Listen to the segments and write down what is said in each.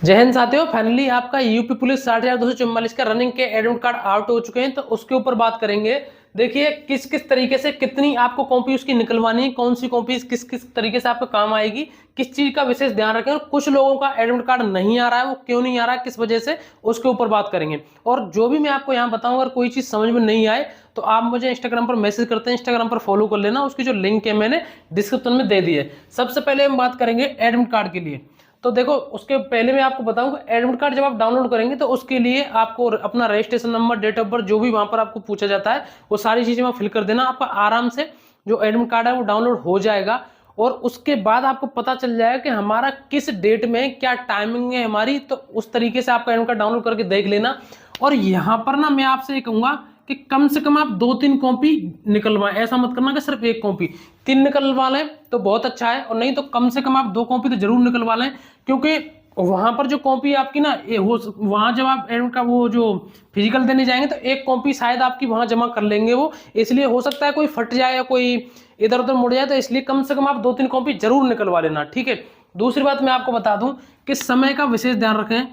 जय हिंद साथियों, फाइनली आपका यूपी पुलिस 60,244 का रनिंग के एडमिट कार्ड आउट हो चुके हैं। तो उसके ऊपर बात करेंगे। देखिए किस किस तरीके से कितनी आपको कॉपी उसकी निकलवानी है, कौन सी कॉपी किस किस तरीके से आपको काम आएगी, किस चीज का विशेष ध्यान रखें। और कुछ लोगों का एडमिट कार्ड नहीं आ रहा है, वो क्यों नहीं आ रहा है, किस वजह से, उसके ऊपर बात करेंगे। और जो भी मैं आपको यहाँ बताऊंगा, अगर कोई चीज समझ में नहीं आए तो आप मुझे इंस्टाग्राम पर मैसेज करते हैं, इंस्टाग्राम पर फॉलो कर लेना। उसकी जो लिंक है मैंने डिस्क्रिप्शन में दे दी है। सबसे पहले हम बात करेंगे एडमिट कार्ड के लिए। तो देखो उसके पहले मैं आपको बताऊं कि एडमिट कार्ड जब आप डाउनलोड करेंगे तो उसके लिए आपको अपना registration number, date of birth, जो भी वहां पर आपको पूछा जाता है वो सारी चीजें वहां फिल कर देना। आपका आराम से जो एडमिट कार्ड है वो डाउनलोड हो जाएगा। और उसके बाद आपको पता चल जाएगा कि हमारा किस डेट में क्या टाइमिंग है हमारी। तो उस तरीके से आपका एडमिट कार्ड डाउनलोड करके देख लेना। और यहाँ पर ना मैं आपसे ये कहूंगा कि कम से कम आप 2-3 कॉपी निकलवाएं। ऐसा मत करना कि सिर्फ एक कॉपी, 3 निकलवा लें तो बहुत अच्छा है, और नहीं तो कम से कम आप 2 कॉपी तो जरूर निकलवा लें। क्योंकि वहां पर जो कॉपी आपकी ना ये हो, वहां जब आप एडमिट का वो जो फिजिकल देने जाएंगे तो एक कॉपी शायद आपकी वहां जमा कर लेंगे वो, इसलिए हो सकता है कोई फट जाए या कोई इधर उधर मुड़ जाए। तो इसलिए कम से कम आप 2-3 कॉपी जरूर निकलवा लेना, ठीक है। दूसरी बात मैं आपको बता दूं कि समय का विशेष ध्यान रखें।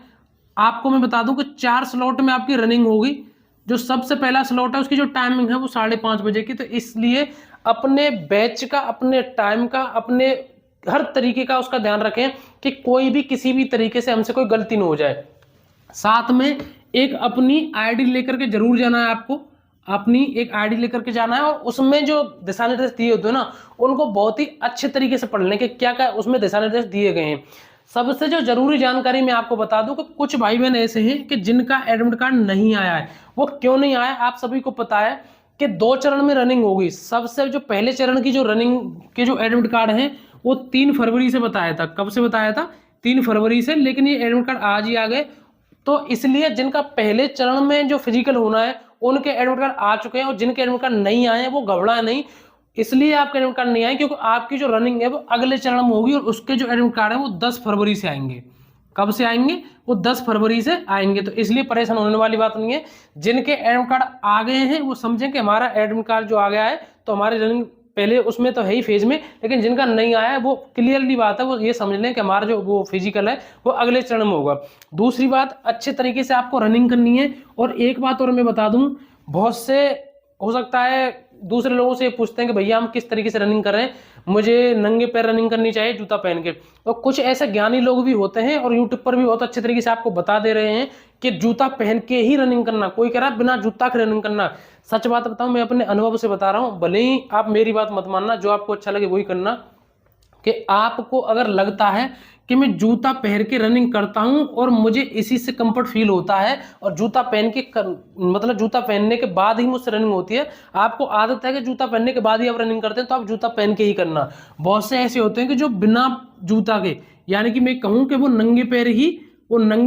आपको मैं बता दूं कि 4 स्लॉट में आपकी रनिंग होगी। जो सबसे पहला स्लॉट है उसकी जो टाइमिंग है वो 5:30 बजे की। तो इसलिए अपने बैच का, अपने टाइम का, अपने हर तरीके का उसका ध्यान रखें कि कोई भी किसी भी तरीके से हमसे कोई गलती ना हो जाए। साथ में एक अपनी आईडी लेकर के जरूर जाना है आपको। अपनी एक आईडी लेकर के जाना है, और उसमें जो दिशा निर्देश दिए होते हैं ना उनको बहुत ही अच्छे तरीके से पढ़ लें कि क्या क्या उसमें दिशा निर्देश दिए गए हैं। सबसे जो जरूरी जानकारी मैं आपको बता दूं कि कुछ भाई बहन ऐसे हैं कि जिनका एडमिट कार्ड नहीं आया है। वो क्यों नहीं आया, आप सभी को पता है कि 2 चरण में रनिंग होगी। सबसे जो पहले चरण की जो रनिंग के जो एडमिट कार्ड है वो 3 फरवरी से बताया था। कब से बताया था? 3 फरवरी से। लेकिन ये एडमिट कार्ड आज ही आ गए। तो इसलिए जिनका पहले चरण में जो फिजिकल होना है उनके एडमिट कार्ड आ चुके हैं, और जिनके एडमिट कार्ड नहीं आए हैं वो घबराए नहीं। इसलिए आपके एडमिट कार्ड नहीं आए क्योंकि आपकी जो रनिंग है वो अगले चरण में होगी, और उसके जो एडमिट कार्ड है वो 10 फरवरी से आएंगे। कब से आएंगे? वो 10 फरवरी से आएंगे। तो इसलिए परेशान होने वाली बात नहीं है। जिनके एडमिट कार्ड आ गए हैं वो समझें कि हमारा एडमिट कार्ड जो आ गया है तो हमारी रनिंग पहले उसमें तो है ही फेज में। लेकिन जिनका नहीं आया है वो क्लियरली बात है, वो ये समझ लें कि हमारा जो वो फिजिकल है वो अगले चरण में होगा। दूसरी बात, अच्छे तरीके से आपको रनिंग करनी है। और एक बात और मैं बता दूं, बहुत से हो सकता है दूसरे लोगों से पूछते हैं कि भैया हम किस तरीके से रनिंग कर रहे हैं, मुझे नंगे पैर रनिंग करनी चाहिए जूता पहन के। तो कुछ ऐसे ज्ञानी लोग भी होते हैं और यूट्यूब पर भी बहुत अच्छे तरीके से आपको बता दे रहे हैं कि जूता पहन के ही रनिंग करना। कोई कह रहा है बिना जूता के रनिंग करना। सच बात बताऊं, मैं अपने अनुभव से बता रहा हूं, भले ही आप मेरी बात मत मानना, जो आपको अच्छा लगे वही करना। कि आपको अगर लगता है कि मैं जूता पहन के रनिंग करता हूं और मुझे इसी से कंफर्ट फील होता है, और जूता पहन के मतलब जूता पहनने के बाद ही मुझसे रनिंग होती है, आपको आदत है कि जूता पहनने के बाद ही आप रनिंग करते हैं, तो आप जूता पहन के ही करना। बहुत से ऐसे होते हैं कि जो बिना जूता के, यानी कि मैं कहूं कि वो नंगे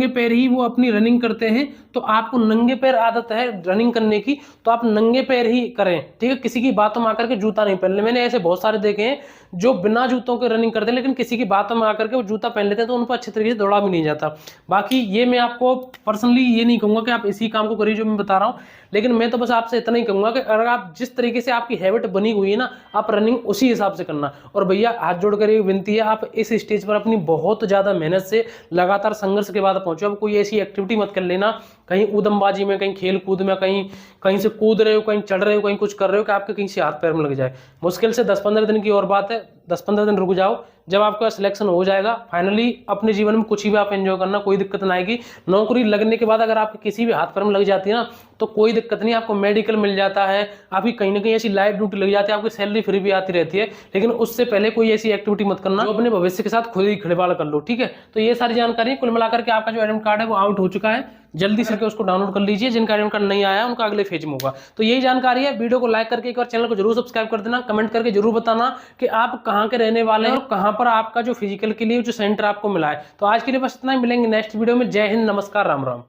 पैर ही वो अपनी रनिंग करते हैं। तो आपको नंगे पैर आदत है रनिंग करने की, तो आप नंगे पैर ही करें, ठीक है। किसी की बातों में आकर के जूता नहीं पहन ले। मैंने ऐसे बहुत सारे देखे हैं जो बिना जूतों के रनिंग करते हैं, लेकिन किसी की बातों में आकर के वो जूता पहन लेते हैं तो उन पर अच्छे तरीके से दौड़ा भी नहीं जाता। बाकी ये मैं आपको पर्सनली ये नहीं कहूंगा कि आप इसी काम को करिए जो मैं बता रहा हूँ, लेकिन मैं तो बस आपसे इतना ही कहूंगा कि अगर आप जिस तरीके से आपकी हैबिट बनी हुई है ना, आप रनिंग उसी हिसाब से करना। और भैया हाथ जोड़ कर विनती है, आप इस स्टेज पर अपनी बहुत ज्यादा मेहनत से लगातार संघर्ष के बाद पहुंचो। अब कोई ऐसी एक्टिविटी मत कर लेना कहीं ऊधमबाजी में, कहीं खेल कूद में, कहीं से कूद रहे हो, कहीं चढ़ रहे हो, कहीं कुछ कर रहे हो कि आपके कहीं से हाथ पैर में लग जाए। मुश्किल से 10-15 दिन की और बात है, 10-15 दिन रुक जाओ। जब आपका सिलेक्शन हो जाएगा फाइनली, अपने जीवन में कुछ भी आप एंजॉय करना, कोई दिक्कत ना आएगी। नौकरी लगने के बाद अगर आपके किसी भी हाथ पैर में लग जाती है ना तो कोई दिक्कत नहीं, आपको मेडिकल मिल जाता है, आपकी कहीं ना कहीं ऐसी लाइफ ड्यूटी लग जाती है, आपकी सैलरी फ्री भी आती रहती है। लेकिन उससे पहले कोई ऐसी एक्टिविटी मत करना जो अपने भविष्य के साथ खुद ही खिलवाड़ कर लो, ठीक है। तो ये सारी जानकारी कुल मिलाकर के आपका जो एडमिट कार्ड है वो आउट हो चुका है। जल्दी से उसको डाउनलोड कर लीजिए। जिनका एडमिट कार्ड नहीं आया उनका अगले फेज में होगा। तो यही जानकारी है। वीडियो को लाइक करके एक बार चैनल को जरूर सब्सक्राइब कर देना। कमेंट करके जरूर बताना कि आप कहां के रहने वाले हैं और कहां पर आपका जो फिजिकल के लिए जो सेंटर आपको मिला है। तो आज के लिए बस इतना ही, मिलेंगे नेक्स्ट वीडियो में। जय हिंद, नमस्कार, राम राम।